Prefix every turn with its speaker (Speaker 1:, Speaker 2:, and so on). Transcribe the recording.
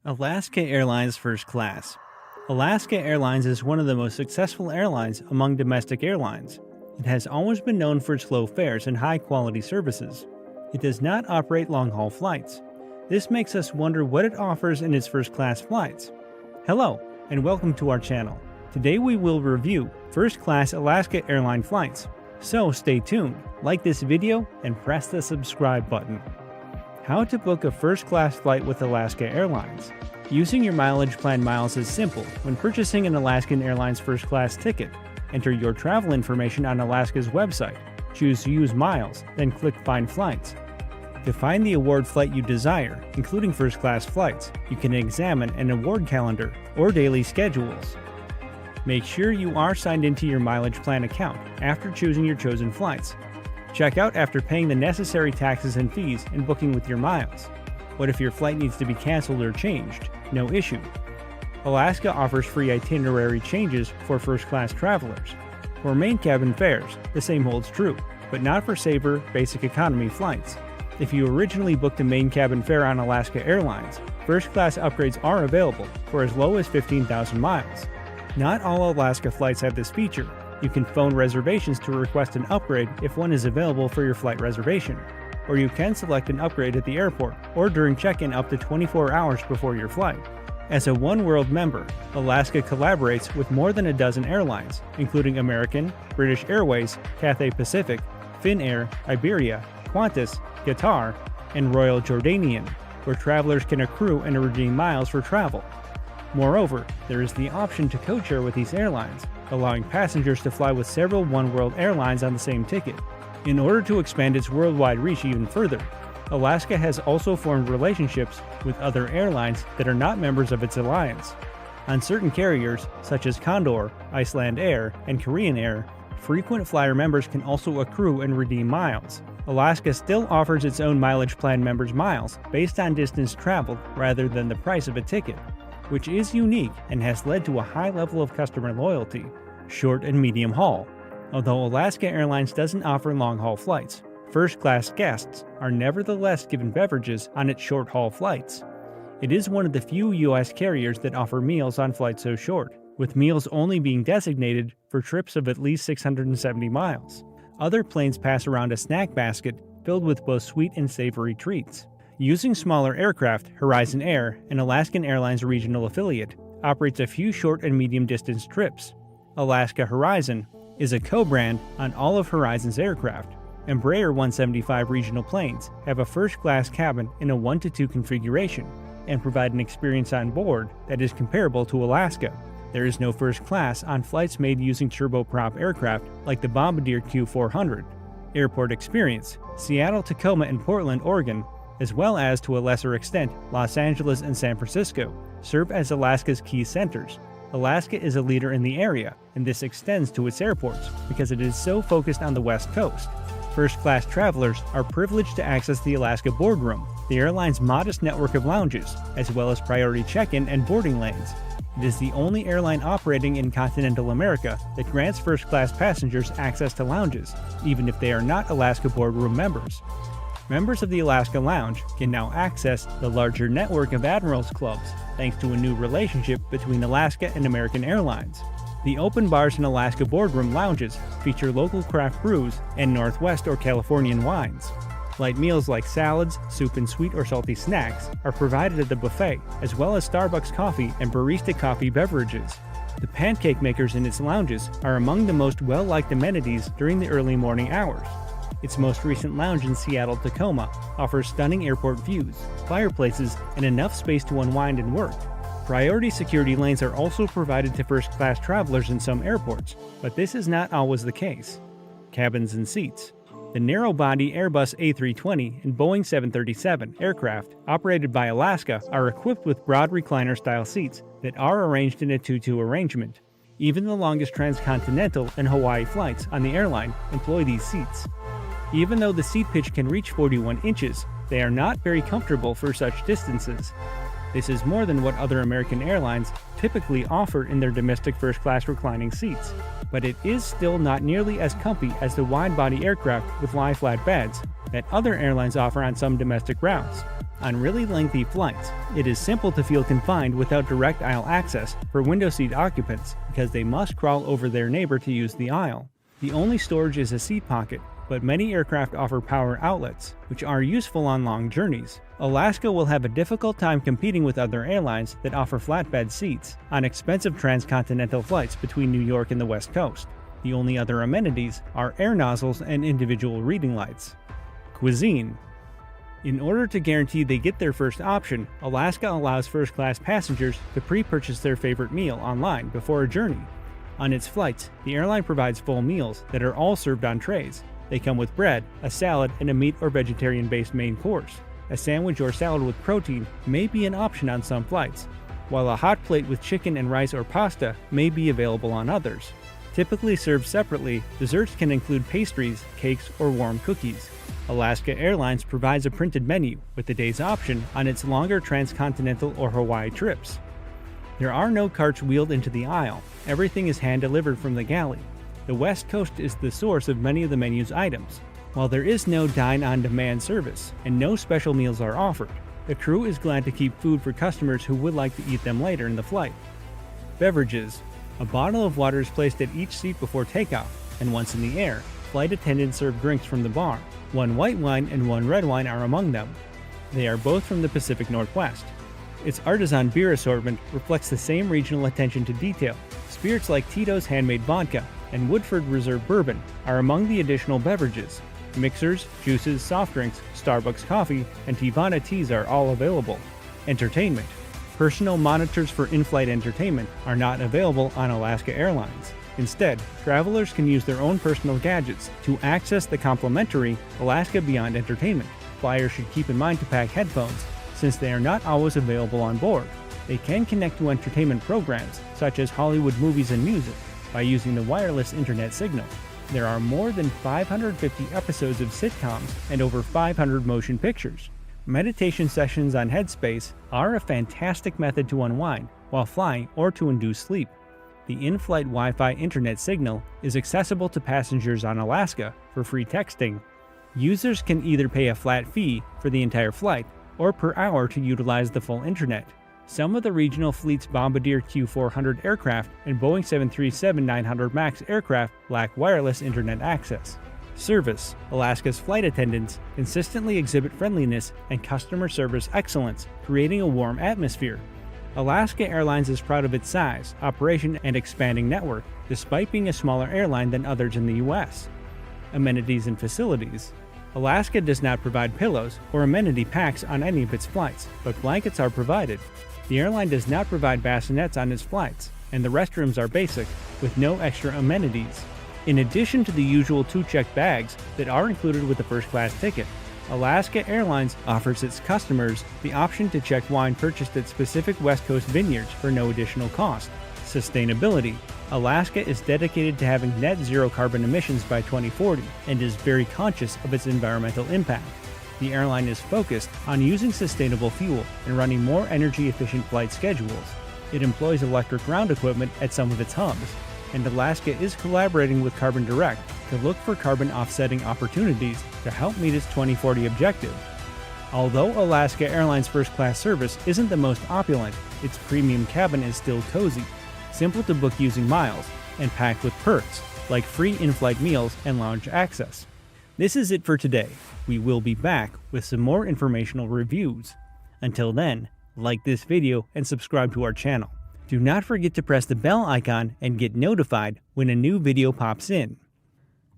Speaker 1: Alaska Airlines First Class. Alaska Airlines is one of the most successful airlines among domestic airlines. It has always been known for its low fares and high-quality services. It does not operate long-haul flights. This makes us wonder what it offers in its first-class flights. Hello, and welcome to our channel. Today we will review first-class Alaska Airline flights. So stay tuned, like this video, and press the subscribe button. How to book a first-class flight with Alaska Airlines. Using your mileage plan miles is simple when purchasing an Alaskan Airlines first-class ticket. Enter your travel information on Alaska's website, choose Use Miles, then click Find Flights. To find the award flight you desire, including first-class flights, you can examine an award calendar or daily schedules. Make sure you are signed into your mileage plan account after choosing your chosen flights. Check out after paying the necessary taxes and fees and booking with your miles. What if your flight needs to be canceled or changed? No issue. Alaska offers free itinerary changes for first-class travelers. For main cabin fares, the same holds true, but not for Saver Basic Economy flights. If you originally booked a main cabin fare on Alaska Airlines, first-class upgrades are available for as low as 15,000 miles. Not all Alaska flights have this feature. You can phone reservations to request an upgrade if one is available for your flight reservation, or you can select an upgrade at the airport or during check-in up to 24 hours before your flight. As a One World member, Alaska collaborates with more than a dozen airlines, including American, British Airways, Cathay Pacific, Finnair, Iberia, Qantas, Qatar, and Royal Jordanian, where travelers can accrue and redeem miles for travel. Moreover, there is the option to codeshare with these airlines, allowing passengers to fly with several One World airlines on the same ticket. In order to expand its worldwide reach even further, Alaska has also formed relationships with other airlines that are not members of its alliance. On certain carriers, such as Condor, Iceland Air, and Korean Air, frequent flyer members can also accrue and redeem miles. Alaska still offers its own mileage plan members miles based on distance traveled rather than the price of a ticket, which is unique and has led to a high level of customer loyalty. Short and medium haul. Although Alaska Airlines doesn't offer long-haul flights, first-class guests are nevertheless given beverages on its short-haul flights. It is one of the few U.S. carriers that offer meals on flights so short, with meals only being designated for trips of at least 670 miles. Other planes pass around a snack basket filled with both sweet and savory treats. Using smaller aircraft, Horizon Air, an Alaskan Airlines regional affiliate, operates a few short and medium-distance trips. Alaska Horizon is a co-brand on all of Horizon's aircraft. Embraer 175 regional planes have a first-class cabin in a 1-to-2 configuration and provide an experience on board that is comparable to Alaska. There is no first class on flights made using turboprop aircraft like the Bombardier Q400. Airport experience: Seattle, Tacoma, and Portland, Oregon, as well as, to a lesser extent, Los Angeles and San Francisco, serve as Alaska's key centers. Alaska is a leader in the area, and this extends to its airports because it is so focused on the West Coast. First-class travelers are privileged to access the Alaska Boardroom, the airline's modest network of lounges, as well as priority check-in and boarding lanes. It is the only airline operating in continental America that grants first-class passengers access to lounges, even if they are not Alaska Boardroom members. Members of the Alaska Lounge can now access the larger network of Admirals Clubs, thanks to a new relationship between Alaska and American Airlines. The open bars in Alaska Boardroom lounges feature local craft brews and Northwest or Californian wines. Light meals like salads, soup, and sweet or salty snacks are provided at the buffet, as well as Starbucks coffee and barista coffee beverages. The pancake makers in its lounges are among the most well-liked amenities during the early morning hours. Its most recent lounge in Seattle, Tacoma, offers stunning airport views, fireplaces, and enough space to unwind and work. Priority security lanes are also provided to first-class travelers in some airports, but this is not always the case. Cabins and seats. The narrow-body Airbus A320 and Boeing 737 aircraft operated by Alaska are equipped with broad recliner-style seats that are arranged in a 2-2 arrangement. Even the longest transcontinental and Hawaii flights on the airline employ these seats. Even though the seat pitch can reach 41 inches, they are not very comfortable for such distances. This is more than what other American airlines typically offer in their domestic first-class reclining seats, but it is still not nearly as comfy as the wide-body aircraft with lie-flat beds that other airlines offer on some domestic routes. On really lengthy flights, it is simple to feel confined without direct aisle access for window seat occupants because they must crawl over their neighbor to use the aisle. The only storage is a seat pocket, but many aircraft offer power outlets, which are useful on long journeys. Alaska will have a difficult time competing with other airlines that offer flatbed seats on expensive transcontinental flights between New York and the West Coast. The only other amenities are air nozzles and individual reading lights. Cuisine. In order to guarantee they get their first option, Alaska allows first-class passengers to pre-purchase their favorite meal online before a journey. On its flights, the airline provides full meals that are all served on trays. They come with bread, a salad, and a meat or vegetarian-based main course. A sandwich or salad with protein may be an option on some flights, while a hot plate with chicken and rice or pasta may be available on others. Typically served separately, desserts can include pastries, cakes, or warm cookies. Alaska Airlines provides a printed menu with the day's option on its longer transcontinental or Hawaii trips. There are no carts wheeled into the aisle. Everything is hand-delivered from the galley. The West Coast is the source of many of the menu's items. While there is no dine-on-demand service and no special meals are offered, the crew is glad to keep food for customers who would like to eat them later in the flight. Beverages. A bottle of water is placed at each seat before takeoff, and once in the air, flight attendants serve drinks from the bar. One white wine and one red wine are among them. They are both from the Pacific Northwest. Its artisan beer assortment reflects the same regional attention to detail. Spirits like Tito's handmade vodka and Woodford Reserve bourbon are among the additional beverages. Mixers, juices, soft drinks, Starbucks coffee, and Teavana teas are all available. Entertainment. Personal monitors for in-flight entertainment are not available on Alaska Airlines. Instead, travelers can use their own personal gadgets to access the complimentary Alaska Beyond Entertainment. Flyers should keep in mind to pack headphones, since they are not always available on board. They can connect to entertainment programs, such as Hollywood movies and music, by using the wireless internet signal. There are more than 550 episodes of sitcoms and over 500 motion pictures. Meditation sessions on Headspace are a fantastic method to unwind while flying or to induce sleep. The in-flight Wi-Fi internet signal is accessible to passengers on Alaska for free texting. Users can either pay a flat fee for the entire flight or per hour to utilize the full internet. Some of the regional fleet's Bombardier Q400 aircraft and Boeing 737-900 MAX aircraft lack wireless internet access. Service. Alaska's flight attendants consistently exhibit friendliness and customer service excellence, creating a warm atmosphere. Alaska Airlines is proud of its size, operation, and expanding network, despite being a smaller airline than others in the U.S. Amenities and facilities. Alaska does not provide pillows or amenity packs on any of its flights, but blankets are provided. The airline does not provide bassinets on its flights, and the restrooms are basic, with no extra amenities. In addition to the usual 2 checked bags that are included with the first-class ticket, Alaska Airlines offers its customers the option to check wine purchased at specific West Coast vineyards for no additional cost. Sustainability. Alaska is dedicated to having net zero carbon emissions by 2040 and is very conscious of its environmental impact. The airline is focused on using sustainable fuel and running more energy-efficient flight schedules. It employs electric ground equipment at some of its hubs, and Alaska is collaborating with Carbon Direct to look for carbon offsetting opportunities to help meet its 2040 objective. Although Alaska Airlines First Class service isn't the most opulent, its premium cabin is still cozy, simple to book using miles, and packed with perks like free in-flight meals and lounge access. This is it for today. We will be back with some more informational reviews. Until then, like this video and subscribe to our channel. Do not forget to press the bell icon and get notified when a new video pops in.